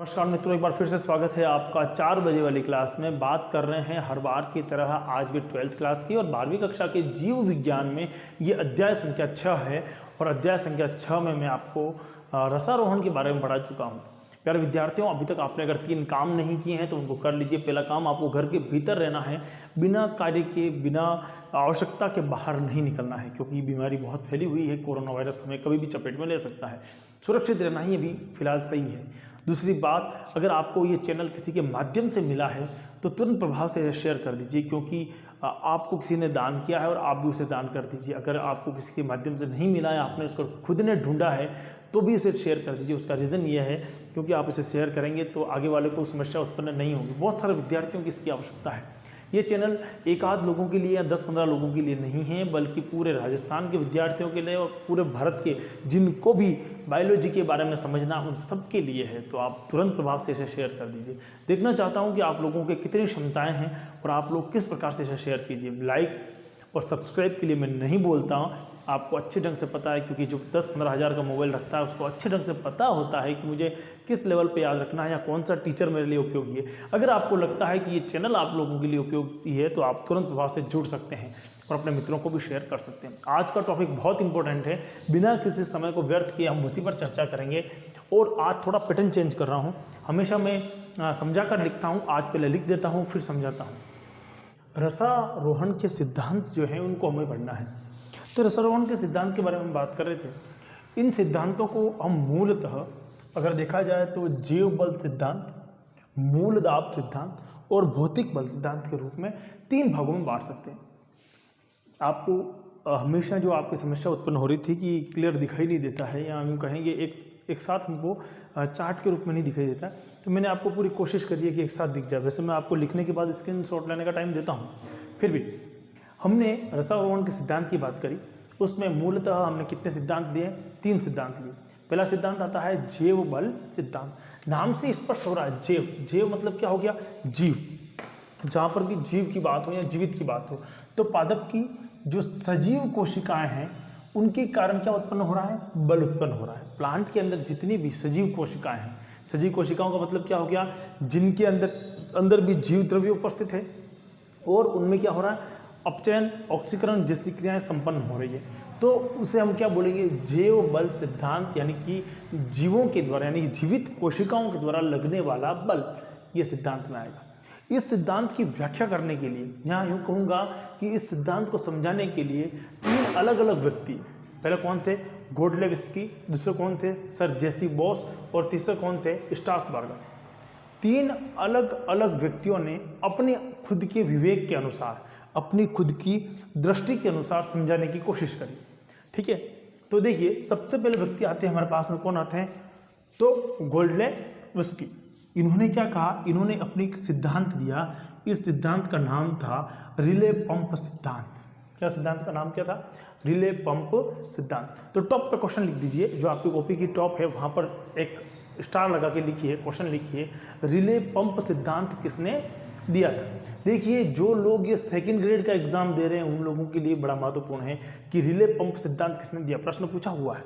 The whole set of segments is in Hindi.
नमस्कार मित्रों, एक बार फिर से स्वागत है आपका 4 बजे वाली क्लास में। बात कर रहे हैं हर बार की तरह आज भी 12th क्लास की और 12वीं कक्षा के जीव विज्ञान में ये अध्याय संख्या 6 है। और अध्याय संख्या 6 में मैं आपको रसारोहण के बारे में पढ़ा चुका हूँ। प्यारे विद्यार्थियों, अभी तक आपने अगर 3 काम नहीं किए हैं तो उनको कर लीजिए। पहला काम, आपको घर के भीतर रहना है, बिना कार्य के, बिना आवश्यकता के बाहर नहीं निकलना है, क्योंकि बीमारी बहुत फैली हुई है। कोरोना वायरस हमें कभी भी चपेट में ले सकता है। सुरक्षित रहना ही अभी फिलहाल सही है। दूसरी बात, अगर आपको ये चैनल किसी के माध्यम से मिला है तो तुरंत प्रभाव से शेयर कर दीजिए, क्योंकि आपको किसी ने दान किया है और आप भी उसे दान कर दीजिए। अगर आपको किसी के माध्यम से नहीं मिला है, आपने उसको खुद ने ढूंढा है, तो भी इसे शेयर कर दीजिए। उसका रीज़न ये है क्योंकि आप इसे शेयर करेंगे तो आगे वाले को समस्या उत्पन्न नहीं होगी। बहुत सारे विद्यार्थियों की इसकी आवश्यकता है। ये चैनल एक आध लोगों के लिए या 10-15 लोगों के लिए नहीं है, बल्कि पूरे राजस्थान के विद्यार्थियों के लिए और पूरे भारत के जिनको भी बायोलॉजी के बारे में समझना, उन सब के लिए है। तो आप तुरंत प्रभाव से इसे शेयर कर दीजिए। देखना चाहता हूँ कि आप लोगों के कितनी क्षमताएं हैं और आप लोग किस प्रकार से इसे शेयर कीजिए। लाइक और सब्सक्राइब के लिए मैं नहीं बोलता हूँ, आपको अच्छे ढंग से पता है, क्योंकि जो 10-15 हज़ार का मोबाइल रखता है उसको अच्छे ढंग से पता होता है कि मुझे किस लेवल पे याद रखना है या कौन सा टीचर मेरे लिए उपयोगी है। अगर आपको लगता है कि ये चैनल आप लोगों के लिए उपयोगी है तो आप तुरंत प्रभाव से जुड़ सकते हैं और अपने मित्रों को भी शेयर कर सकते हैं। आज का टॉपिक बहुत इंपॉर्टेंट है, बिना किसी समय को व्यर्थ किए हम उसी पर चर्चा करेंगे। और आज थोड़ा पैटर्न चेंज कर रहा हूँ। हमेशा मैं समझा कर लिखता हूँ, आज पहले लिख देता हूँ फिर समझाता हूँ। रसारोहण के सिद्धांत जो हैं उनको हमें पढ़ना है। तो रसारोहण के सिद्धांत के बारे में बात कर रहे थे। इन सिद्धांतों को हम मूलतः अगर देखा जाए तो जीव बल सिद्धांत, मूल दाब सिद्धांत और भौतिक बल सिद्धांत के रूप में 3 भागों में बांट सकते हैं। आपको हमेशा जो आपकी समस्या उत्पन्न हो रही थी कि क्लियर दिखाई नहीं देता है, या हम कहेंगे एक साथ हमको चार्ट के रूप में नहीं दिखाई देता, तो मैंने आपको पूरी कोशिश करी है कि एक साथ दिख जाए। वैसे मैं आपको लिखने के बाद स्क्रीनशॉट लेने का टाइम देता हूँ, फिर भी हमने रसारोहण के सिद्धांत की बात करी। उसमें मूलतः हमने कितने सिद्धांत लिए? 3 सिद्धांत लिए। पहला सिद्धांत आता है जैव बल सिद्धांत। नाम से स्पष्ट हो रहा है, जैव मतलब क्या हो गया? जीव। जहाँ पर भी जीव की बात हो या जीवित की बात हो, तो पादप की जो सजीव कोशिकाएं हैं उनके कारण क्या उत्पन्न हो रहा है? बल उत्पन्न हो रहा है। प्लांट के अंदर जितनी भी सजीव कोशिकाएं हैं, सजीव कोशिकाओं का मतलब क्या हो गया? जिनके अंदर भी जीव द्रव्य उपस्थित है और उनमें क्या हो रहा है? अपचयन, ऑक्सीकरण जैसी क्रियाएं संपन्न हो रही है, तो उसे हम क्या बोलेंगे? जैव बल सिद्धांत, यानी कि जीवों के द्वारा, यानी जीवित कोशिकाओं के द्वारा लगने वाला बल, ये सिद्धांत में आएगा। इस सिद्धांत की व्याख्या करने के लिए, यहाँ यूँ कहूँगा कि इस सिद्धांत को समझाने के लिए 3 अलग अलग व्यक्ति, पहले कौन थे? गोडलेवस्की, दूसरे कौन थे? सर जेसी बोस, और तीसरे कौन थे? स्ट्रासबर्गर। 3 अलग अलग व्यक्तियों ने अपने खुद के विवेक के अनुसार, अपनी खुद की दृष्टि के अनुसार समझाने की कोशिश करी। ठीक है, तो देखिए सबसे पहले व्यक्ति आते हैं हमारे पास में, कौन आते हैं? तो गोडलेवस्की। इन्होंने क्या कहा? इन्होंने अपनी एक सिद्धांत दिया। इस सिद्धांत का नाम था रिले पंप सिद्धांत। क्या सिद्धांत का नाम क्या था? रिले पंप सिद्धांत। तो टॉप पे क्वेश्चन लिख दीजिए, जो आपकी कॉपी की टॉप है वहां पर एक स्टार लगा के लिखिए, क्वेश्चन लिखिए, रिले पंप सिद्धांत किसने दिया था? देखिए, जो लोग ये 2nd ग्रेड का एग्जाम दे रहे हैं उन लोगों के लिए बड़ा महत्वपूर्ण है कि रिले पंप सिद्धांत किसने दिया। प्रश्न पूछा हुआ है,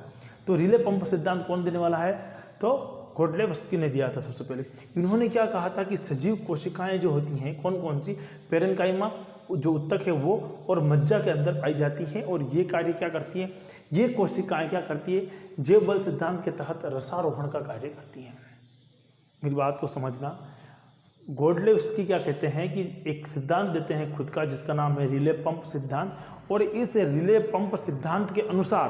तो रिले पंप सिद्धांत कौन देने वाला है? तो गोडलेवस्की ने दिया था सबसे पहले। इन्होंने क्या कहा था कि सजीव कोशिकाएं जो होती हैं, कौन कौन सी? पेरेन्काइमा जो उत्तक है वो, और मज्जा के अंदर पाई जाती है, और ये कार्य क्या करती है? ये कोशिकाएं क्या करती है? जैव बल सिद्धांत के तहत रसारोहण का कार्य करती हैं। मेरी बात को समझना। गोडलेवस्की क्या कहते हैं कि एक सिद्धांत देते हैं खुद का, जिसका नाम है रिले पंप सिद्धांत, और इस रिले पंप सिद्धांत के अनुसार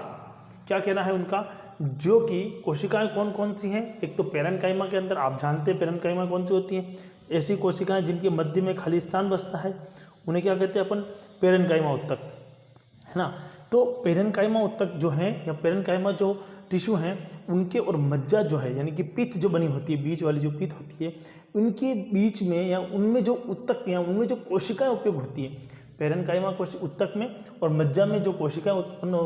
क्या कहना है उनका? जो कि कोशिकाएं कौन कौन सी हैं? एक तो पेरेन्काइमा के अंदर, आप जानते हैं पेरेन्काइमा कौन सी होती हैं? ऐसी कोशिकाएं जिनके मध्य में खाली स्थान बचता है, उन्हें क्या कहते हैं अपन? पेरेन्काइमा उत्तक, है ना। तो पेरेन्काइमा उत्तक जो हैं, या पेरेन्काइमा जो टिश्यू हैं, उनके और मज्जा जो है, यानी कि पीत जो बनी होती है, बीच वाली जो पीत होती है, उनके बीच में या उनमें जो उत्तक या उनमें जो कोशिकाएं उपयोग होती हैं, पेरेन्काइमा कोशिका उत्तक में और मज्जा में जो कोशिकाएं उत्पन्न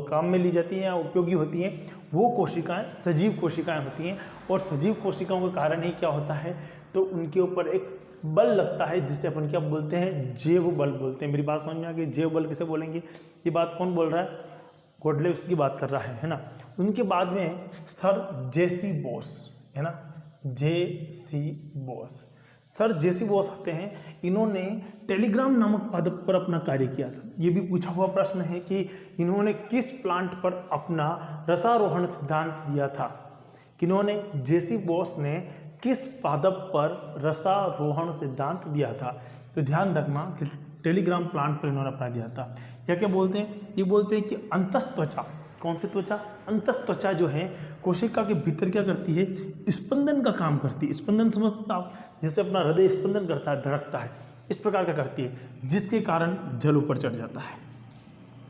काम में ली जाती हैं या उपयोगी होती हैं, वो कोशिकाएं सजीव कोशिकाएं होती हैं। और सजीव कोशिकाओं के कारण ही क्या होता है? तो उनके ऊपर एक बल लगता है, जिसे अपन क्या बोलते हैं? जैव बल बोलते हैं। मेरी बात समझ में आ गई? जैव बल किसे बोलेंगे? ये बात कौन बोल रहा है? गोडलेवस्की बात कर रहा है ना। उनके बाद में सर जेसी बोस, है ना, JC. Bose. Sir JC. Bose आते हैं, इन्होंने टेलीग्राफ नामक पादप पर अपना कार्य किया था। ये भी पूछा हुआ प्रश्न है कि इन्होंने किस प्लांट पर अपना रसारोहण सिद्धांत दिया था। किन्होंने, जे.सी. बोस ने किस पादप पर रसारोहण सिद्धांत दिया था। तो ध्यान रखना कि टेलीग्राम प्लांट पर इन्होंने अपना दिया था। क्या क्या बोलते हैं, ये बोलते हैं कि अंतस्त्वचा, कौन सी त्वचा, अंतस्त्वचा जो है कोशिका के भीतर क्या करती है, स्पंदन का काम करती है। स्पंदन समझते आप, जैसे अपना हृदय स्पंदन करता है, धड़कता है, इस प्रकार का करती है, जिसके कारण जल ऊपर चढ़ जाता है।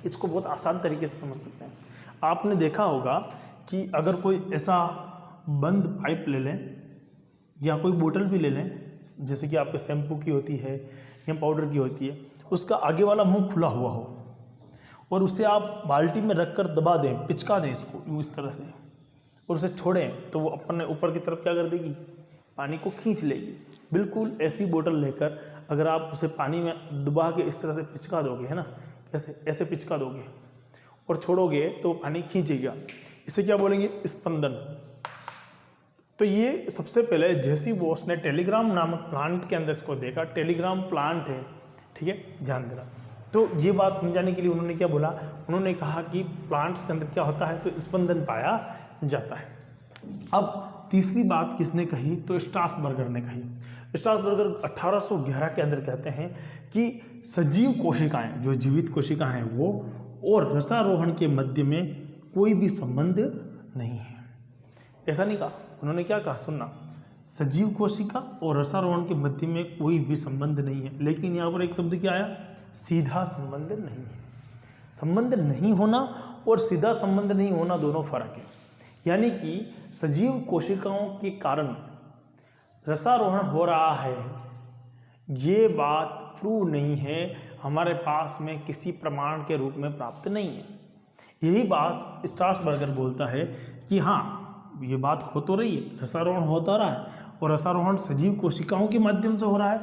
इसको बहुत आसान तरीके से समझ सकते हैं। आपने देखा होगा कि अगर कोई ऐसा बंद पाइप ले लें या कोई बोतल भी ले लें, जैसे कि आपके शैम्पू की होती है या पाउडर की होती है, उसका आगे वाला मुंह खुला हुआ हो और उसे आप बाल्टी में रखकर दबा दें, पिचका दें इसको इस तरह से और उसे छोड़ें, तो वो अपने ऊपर की तरफ क्या कर देगी, पानी को खींच लेगी। बिल्कुल ऐसी बोतल लेकर अगर आप उसे पानी में डुबा के इस तरह से पिचका दोगे, है ना, कैसे, ऐसे पिचका दोगे और छोड़ोगे तो पानी खींचेगा। इसे क्या बोलेंगे, स्पंदन। तो ये सबसे पहले जे.सी. बोस ने टेलीग्राम नामक प्लांट के अंदर इसको देखा। टेलीग्राम प्लांट है, ठीक है, ध्यान देना। तो ये बात समझाने के लिए उन्होंने क्या बोला, उन्होंने कहा कि प्लांट्स के अंदर क्या होता है, तो स्पंदन पाया जाता है। अब तीसरी बात किसने कही, तो स्ट्रासबर्गर ने कही। स्ट्रासबर्गर 1811 के अंदर कहते हैं कि सजीव कोशिकाएं, जो जीवित कोशिकाएं हैं वो और रसारोहण के मध्य में कोई भी संबंध नहीं है। ऐसा नहीं कहा उन्होंने, क्या कहा, सुनना, सजीव कोशिका और रसारोहण के मध्य में कोई भी संबंध नहीं है। लेकिन यहाँ पर एक शब्द क्या आया, सीधा संबंध नहीं है। संबंध नहीं होना और सीधा संबंध नहीं होना दोनों फर्क है। यानी कि सजीव कोशिकाओं के कारण रसारोहण हो रहा है, ये बात प्रूव नहीं है, हमारे पास में किसी प्रमाण के रूप में प्राप्त नहीं है। यही बात स्ट्रासबर्गर बोलता है कि हाँ, ये बात हो तो रही है, रसारोहण होता रहा है और रसारोहण सजीव कोशिकाओं के माध्यम से हो रहा है,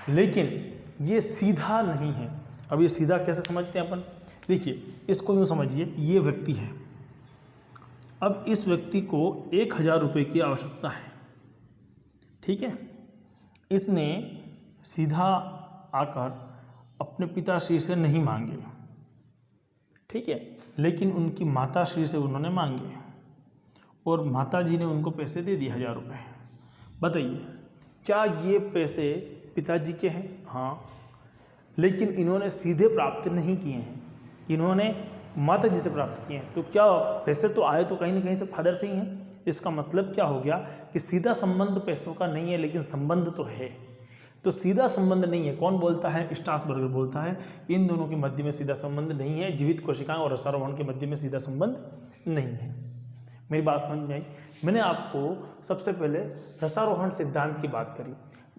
लेकिन ये सीधा नहीं है। अब ये सीधा कैसे समझते हैं अपन, देखिए इसको यूँ समझिए, ये व्यक्ति है, अब इस व्यक्ति को 1000 रुपये की आवश्यकता है, ठीक है। इसने सीधा आकर अपने पिताश्री से नहीं मांगे, ठीक है, लेकिन उनकी माताश्री से उन्होंने मांगे और माताजी ने उनको पैसे दे दिए 1000 रुपये। बताइए, क्या ये पैसे पिताजी के हैं? हाँ, लेकिन इन्होंने सीधे प्राप्त नहीं किए हैं, इन्होंने माताजी से प्राप्त किए हैं। तो क्या पैसे तो आए तो कहीं ना कहीं से फादर से ही हैं। इसका मतलब क्या हो गया कि सीधा संबंध पैसों का नहीं है, लेकिन संबंध तो है। तो सीधा संबंध नहीं है, कौन बोलता है, स्ट्रासबर्गर बोलता है, इन दोनों के मध्य में सीधा संबंध नहीं है। जीवित कोशिकाएं और रसारोहण के मध्य में सीधा संबंध नहीं है। मेरी बात समझ में आई? मैंने आपको सबसे पहले रसारोहण सिद्धांत की बात करी,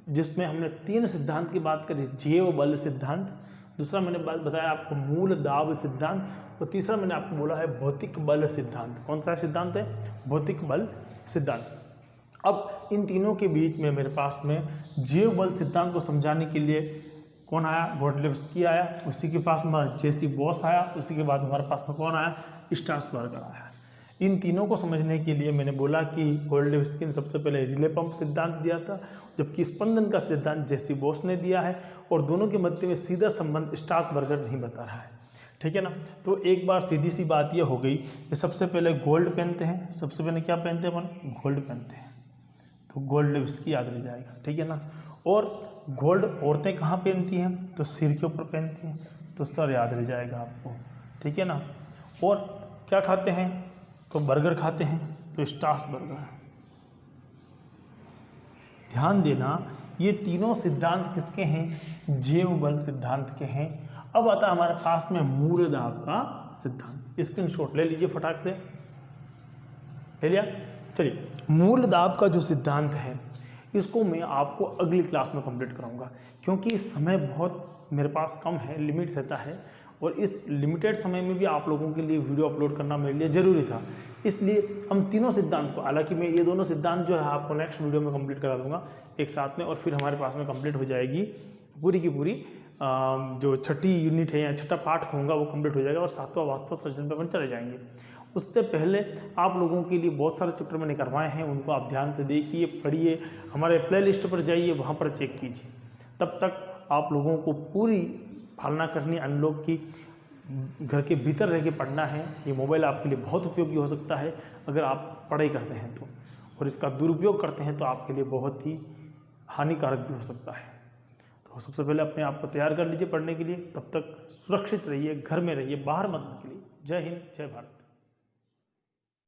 जिसमें हमने 3 सिद्धांत की बात करी, जैव बल सिद्धांत, दूसरा मैंने बताया आपको मूल दाब सिद्धांत, और तीसरा मैंने आपको बोला है भौतिक बल सिद्धांत। कौन सा सिद्धांत है? भौतिक बल सिद्धांत। अब इन तीनों के बीच में मेरे पास में जैव बल सिद्धांत को समझाने के लिए कौन आया? गोल्डलेव्स्की आया, उसी के पास में जे.सी. बोस आया, उसी के बाद हमारे पास में कौन आया? स्ट्रासबर्गर आया। इन तीनों को समझने के लिए मैंने बोला कि गोल्डलेव्स्की ने सबसे पहले रिले पंप सिद्धांत दिया था, जबकि स्पंदन का सिद्धांत जे.सी. बोस ने दिया है, और दोनों के मध्य में सीधा संबंध स्ट्रासबर्गर नहीं बता रहा है, ठीक है ना। तो एक बार सीधी सी बात ये हो गई कि सबसे पहले गोल्ड पहनते हैं, सबसे पहले क्या पहनते हैं अपन? गोल्ड पहनते हैं, तो गोल्डलेव्स्की याद रह जाएगा, ठीक है ना। और गोल्ड औरतें कहाँ पहनती हैं? तो सिर के ऊपर पहनती हैं, तो सर याद रह जाएगा आपको, ठीक है ना। और क्या खाते हैं? तो बर्गर खाते हैं, तो स्ट्रासबर्गर। ध्यान देना, ये तीनों सिद्धांत किसके हैं? जैव बल सिद्धांत के हैं। अब आता है हमारे पास में मूल दाब का सिद्धांत। स्क्रीनशॉट ले लीजिए फटाक से, ले लिया? चलिए, मूल दाब का जो सिद्धांत है इसको मैं आपको अगली क्लास में कंप्लीट कराऊंगा, क्योंकि समय बहुत मेरे पास कम है, लिमिट रहता है, और इस लिमिटेड समय में भी आप लोगों के लिए वीडियो अपलोड करना मेरे लिए ज़रूरी था। इसलिए हम तीनों सिद्धांत को, हालांकि मैं ये दोनों सिद्धांत जो है आपको नेक्स्ट वीडियो में कंप्लीट करा दूंगा एक साथ में, और फिर हमारे पास में कंप्लीट हो जाएगी पूरी की पूरी जो छठी यूनिट है या छठा पाठ होगा वो कंप्लीट हो जाएगा, और 7वां वाष्प सेशन पे अपन चले जाएंगे। उससे पहले आप लोगों के लिए बहुत सारे चैप्टर मैंने करवाए हैं, उनको आप ध्यान से देखिए, पढ़िए, हमारे प्लेलिस्ट पर जाइए, वहाँ पर चेक कीजिए। तब तक आप लोगों को पूरी पालना करनी, अनलॉक की घर के भीतर रह के पढ़ना है। ये मोबाइल आपके लिए बहुत उपयोगी हो सकता है अगर आप पढ़ाई करते हैं तो, और इसका दुरुपयोग करते हैं तो आपके लिए बहुत ही हानिकारक भी हो सकता है। तो सबसे पहले अपने आप को तैयार कर लीजिए पढ़ने के लिए। तब तक सुरक्षित रहिए, घर में रहिए, बाहर मत निकलिए। जय हिंद, जय भारत।